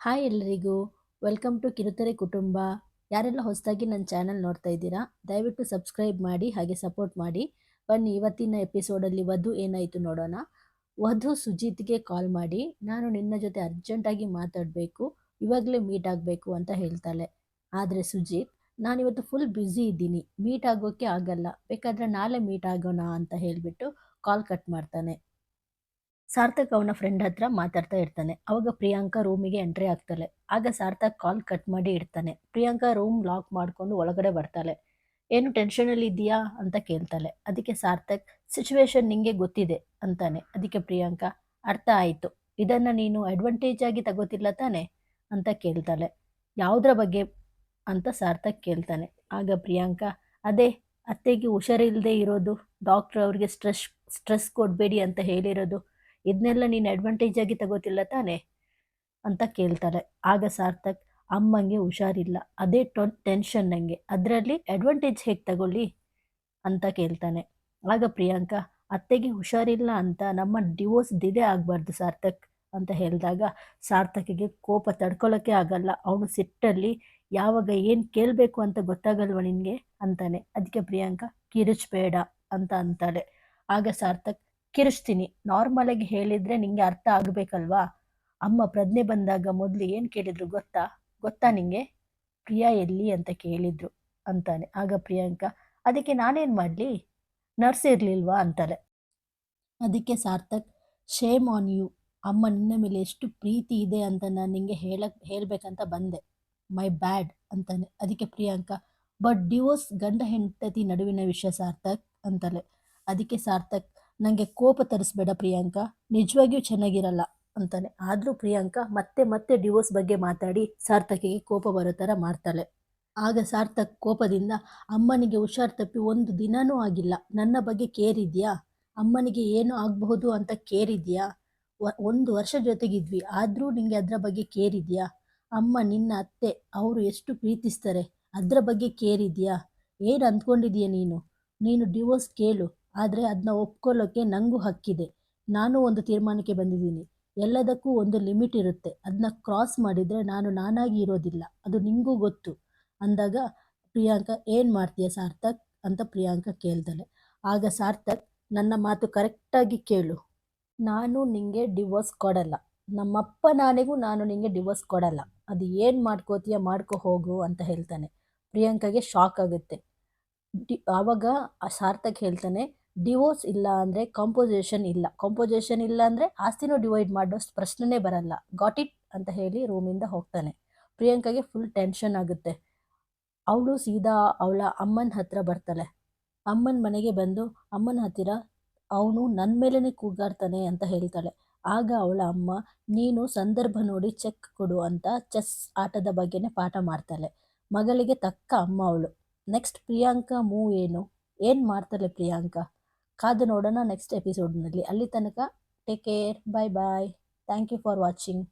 Hi ಎಲ್ರಿಗೂ, welcome to ಕಿರುತೆರೆ ಕುಟುಂಬ. ಯಾರೆಲ್ಲ ಹೊಸದಾಗಿ ನನ್ನ ಚಾನಲ್ ನೋಡ್ತಾ ಇದ್ದೀರಾ, ದಯವಿಟ್ಟು ಸಬ್ಸ್ಕ್ರೈಬ್ ಮಾಡಿ ಹಾಗೆ ಸಪೋರ್ಟ್ ಮಾಡಿ. ಬನ್ನಿ ಇವತ್ತಿನ ಎಪಿಸೋಡಲ್ಲಿ ವಧು ಏನಾಯಿತು ನೋಡೋಣ. ವಧು ಸುಜಿತ್ಗೆ ಕಾಲ್ ಮಾಡಿ, ನಾನು ನಿನ್ನ ಜೊತೆ ಅರ್ಜೆಂಟಾಗಿ ಮಾತಾಡಬೇಕು, ಇವಾಗಲೇ ಮೀಟ್ ಆಗಬೇಕು ಅಂತ ಹೇಳ್ತಾಳೆ. ಆದರೆ ಸುಜಿತ್, ನಾನಿವತ್ತು ಫುಲ್ ಬ್ಯುಸಿ ಇದ್ದೀನಿ, ಮೀಟ್ ಆಗೋಕ್ಕೆ ಆಗಲ್ಲ, ಬೇಕಾದರೆ ನಾಳೆ ಮೀಟ್ ಆಗೋಣ ಅಂತ ಹೇಳಿಬಿಟ್ಟು ಕಾಲ್ ಕಟ್ ಮಾಡ್ತಾನೆ. ಸಾರ್ಥಕ್ ಅವನ ಫ್ರೆಂಡ್ ಹತ್ರ ಮಾತಾಡ್ತಾ ಇರ್ತಾನೆ. ಅವಾಗ ಪ್ರಿಯಾಂಕಾ ರೂಮಿಗೆ ಎಂಟ್ರಿ ಆಗ್ತಾಳೆ. ಆಗ ಸಾರ್ಥಕ್ ಕಾಲ್ ಕಟ್ ಮಾಡಿ ಇಡ್ತಾನೆ. ಪ್ರಿಯಾಂಕಾ ರೂಮ್ ಲಾಕ್ ಮಾಡ್ಕೊಂಡು ಒಳಗಡೆ ಬರ್ತಾಳೆ. ಏನು ಟೆನ್ಷನಲ್ಲಿ ಇದೆಯಾ ಅಂತ ಕೇಳ್ತಾಳೆ. ಅದಕ್ಕೆ ಸಾರ್ಥಕ್, ಸಿಚುವೇಶನ್ ನಿಂಗೆ ಗೊತ್ತಿದೆ ಅಂತಾನೆ. ಅದಕ್ಕೆ ಪ್ರಿಯಾಂಕಾ, ಅರ್ಥ ಆಯಿತು, ಇದನ್ನ ನೀನು ಅಡ್ವಾಂಟೇಜ್ ಆಗಿ ತಗೋತಿಲ್ಲ ತಾನೆ ಅಂತ ಕೇಳ್ತಾಳೆ. ಯಾವುದ್ರ ಬಗ್ಗೆ ಅಂತ ಸಾರ್ಥಕ್ ಕೇಳ್ತಾನೆ. ಆಗ ಪ್ರಿಯಾಂಕಾ, ಅದೇ ಅತ್ತೆಗೆ ಹುಷಾರಿಲ್ಲದೆ ಇರೋದು, ಡಾಕ್ಟ್ರ್ ಅವ್ರಿಗೆ ಸ್ಟ್ರೆಸ್ ಕೊಡಬೇಡಿ ಅಂತ ಹೇಳಿರೋದು, ಇದನ್ನೆಲ್ಲ ನೀನು ಅಡ್ವಾಂಟೇಜ್ ಆಗಿ ತಗೋತಿಲ್ಲ ತಾನೆ ಅಂತ ಕೇಳ್ತಾಳೆ. ಆಗ ಸಾರ್ಥಕ್, ಅಮ್ಮಂಗೆ ಹುಷಾರಿಲ್ಲ, ಅದೇ ಟೆನ್ಷನ್ ನನಗೆ, ಅದರಲ್ಲಿ ಅಡ್ವಾಂಟೇಜ್ ಹೇಗೆ ತಗೊಳ್ಳಿ ಅಂತ ಕೇಳ್ತಾನೆ. ಆಗ ಪ್ರಿಯಾಂಕಾ, ಅತ್ತೆಗೆ ಹುಷಾರಿಲ್ಲ ಅಂತ ನಮ್ಮ ಡಿವೋರ್ಸ್ ಡಿಲೇ ಆಗಬಾರ್ದು ಸಾರ್ಥಕ್ ಅಂತ ಹೇಳಿದಾಗ ಸಾರ್ಥಕಿಗೆ ಕೋಪ ತಡ್ಕೊಳ್ಳೋಕ್ಕೆ ಆಗಲ್ಲ. ಅವನು ಸಿಟ್ಟಲ್ಲಿ, ಯಾವಾಗ ಏನು ಕೇಳಬೇಕು ಅಂತ ಗೊತ್ತಾಗಲ್ವ ನಿನಗೆ ಅಂತಾನೆ. ಅದಕ್ಕೆ ಪ್ರಿಯಾಂಕಾ, ಕಿರುಚಬೇಡ ಅಂತ ಅಂತಾಳೆ. ಆಗ ಸಾರ್ಥಕ್, ಕಿರಿಚ್ತೀನಿ, ನಾರ್ಮಲಾಗಿ ಹೇಳಿದರೆ ನಿಂಗೆ ಅರ್ಥ ಆಗಬೇಕಲ್ವಾ. ಅಮ್ಮ ಪ್ರಜ್ಞೆ ಬಂದಾಗ ಮೊದಲು ಏನು ಕೇಳಿದ್ರು ಗೊತ್ತಾ ಗೊತ್ತಾ ನಿಂಗೆ? ಪ್ರಿಯಾ ಎಲ್ಲಿ ಅಂತ ಕೇಳಿದ್ರು ಅಂತಾನೆ. ಆಗ ಪ್ರಿಯಾಂಕಾ, ಅದಕ್ಕೆ ನಾನೇನು ಮಾಡಲಿ, ನರ್ಸ್ ಇರಲಿಲ್ವಾ ಅಂತಾಳೆ. ಅದಕ್ಕೆ ಸಾರ್ಥಕ್, ಶೇಮ್ ಆನ್ ಯು, ಅಮ್ಮ ನಿನ್ನ ಮೇಲೆ ಎಷ್ಟು ಪ್ರೀತಿ ಇದೆ ಅಂತ ನಾನು ನಿಂಗೆ ಹೇಳಬೇಕಂತ ಬಂದೆ, ಮೈ ಬ್ಯಾಡ್ ಅಂತಾನೆ. ಅದಕ್ಕೆ ಪ್ರಿಯಾಂಕಾ, ಬಟ್ ಡಿವೋರ್ಸ್ ಗಂಡ ಹೆಂಡತಿ ನಡುವಿನ ವಿಷಯ ಸಾರ್ಥಕ್ ಅಂತಾಳೆ. ಅದಕ್ಕೆ ಸಾರ್ಥಕ್, ನನಗೆ ಕೋಪ ತರಿಸ್ಬೇಡ ಪ್ರಿಯಾಂಕಾ, ನಿಜವಾಗಿಯೂ ಚೆನ್ನಾಗಿರಲ್ಲ ಅಂತಾನೆ. ಆದರೂ ಪ್ರಿಯಾಂಕಾ ಮತ್ತೆ ಮತ್ತೆ ಡಿವೋರ್ಸ್ ಬಗ್ಗೆ ಮಾತಾಡಿ ಸಾರ್ಥಕಿಗೆ ಕೋಪ ಬರೋ ಥರ ಮಾಡ್ತಾಳೆ. ಆಗ ಸಾರ್ಥಕ್ ಕೋಪದಿಂದ, ಅಮ್ಮನಿಗೆ ಹುಷಾರು ತಪ್ಪಿ ಒಂದು ದಿನನೂ ಆಗಿಲ್ಲ, ನನ್ನ ಬಗ್ಗೆ ಕೇರ್ ಇದೆಯಾ? ಅಮ್ಮನಿಗೆ ಏನು ಆಗಬಹುದು ಅಂತ ಕೇರ್ ಇದೆಯಾ? 1 ವರ್ಷ ಜೊತೆಗಿದ್ವಿ, ಆದರೂ ನಿಂಗೆ ಅದರ ಬಗ್ಗೆ ಕೇರ್ ಇದೆಯಾ? ಅಮ್ಮ ನಿನ್ನ ಅತ್ತೆ, ಅವರು ಎಷ್ಟು ಪ್ರೀತಿಸ್ತಾರೆ, ಅದರ ಬಗ್ಗೆ ಕೇರ್ ಇದೆಯಾ? ಏನು ಅಂದ್ಕೊಂಡಿದೀಯ ನೀನು? ನೀನು ಡಿವೋರ್ಸ್ ಕೇಳು, ಆದರೆ ಅದನ್ನ ಒಪ್ಕೊಳ್ಳೋಕ್ಕೆ ನನಗೂ ಹಕ್ಕಿದೆ. ನಾನು ಒಂದು ತೀರ್ಮಾನಕ್ಕೆ ಬಂದಿದ್ದೀನಿ, ಎಲ್ಲದಕ್ಕೂ ಒಂದು ಲಿಮಿಟ್ ಇರುತ್ತೆ, ಅದನ್ನ ಕ್ರಾಸ್ ಮಾಡಿದರೆ ನಾನು ನಾನಾಗಿ ಇರೋದಿಲ್ಲ, ಅದು ನಿಂಗೂ ಗೊತ್ತು ಅಂದಾಗ ಪ್ರಿಯಾಂಕಾ, ಏನು ಮಾಡ್ತೀಯ ಸಾರ್ಥಕ್ ಅಂತ ಪ್ರಿಯಾಂಕಾ ಕೇಳ್ತಾಳೆ. ಆಗ ಸಾರ್ಥಕ್, ನನ್ನ ಮಾತು ಕರೆಕ್ಟಾಗಿ ಕೇಳು, ನಾನು ನಿಂಗೆ ಡಿವೋರ್ಸ್ ಕೊಡಲ್ಲ, ನಮ್ಮಪ್ಪ ನಾನೆಗೂ ನಾನು ನಿಂಗೆ ಡಿವೋರ್ಸ್ ಕೊಡಲ್ಲ, ಅದು ಏನು ಮಾಡ್ಕೋತೀಯ ಮಾಡ್ಕೊ ಹೋಗು ಅಂತ ಹೇಳ್ತಾನೆ. ಪ್ರಿಯಾಂಕಾಗೆ ಶಾಕ್ ಆಗುತ್ತೆ. ಆವಾಗ ಆ ಸಾರ್ಥಕ್ ಹೇಳ್ತಾನೆ, ಡಿವೋರ್ಸ್ ಇಲ್ಲ ಅಂದರೆ ಕಾಂಪೋಸಿಷನ್ ಇಲ್ಲ, ಕಾಂಪೋಸಿಷನ್ ಇಲ್ಲ ಅಂದರೆ ಆಸ್ತಿನೂ ಡಿವೈಡ್ ಮಾಡೋ ಪ್ರಶ್ನೆನೇ ಬರಲ್ಲ, ಗಾಟ್ ಇಟ್ ಅಂತ ಹೇಳಿ ರೂಮಿಂದ ಹೋಗ್ತಾನೆ. ಪ್ರಿಯಾಂಕಾಗೆ ಫುಲ್ ಟೆನ್ಷನ್ ಆಗುತ್ತೆ. ಅವಳು ಸೀದಾ ಅವಳ ಅಮ್ಮನ ಹತ್ರ ಬರ್ತಾಳೆ. ಅಮ್ಮನ ಮನೆಗೆ ಬಂದು ಅಮ್ಮನ ಹತ್ತಿರ, ಅವನು ನನ್ನ ಮೇಲೇ ಕೂಗಾಡ್ತಾನೆ ಅಂತ ಹೇಳ್ತಾಳೆ. ಆಗ ಅವಳ ಅಮ್ಮ, ನೀನು ಸಂದರ್ಭ ನೋಡಿ ಚೆಕ್ ಕೊಡು ಅಂತ ಚೆಸ್ ಆಟದ ಬಗ್ಗೆನೇ ಪಾಠ ಮಾಡ್ತಾಳೆ. ಮಗಳಿಗೆ ತಕ್ಕ ಅಮ್ಮ ಅವಳು. ನೆಕ್ಸ್ಟ್ ಪ್ರಿಯಾಂಕಾ ಮೂವ್ ಏನು ಮಾಡ್ತಾಳೆ ಪ್ರಿಯಾಂಕಾ, ಕಾದು ನೋಡೋಣ ನೆಕ್ಸ್ಟ್ ಎಪಿಸೋಡ್ನಲ್ಲಿ. ಅಲ್ಲಿ ತನಕ take care, bye bye, thank you for watching.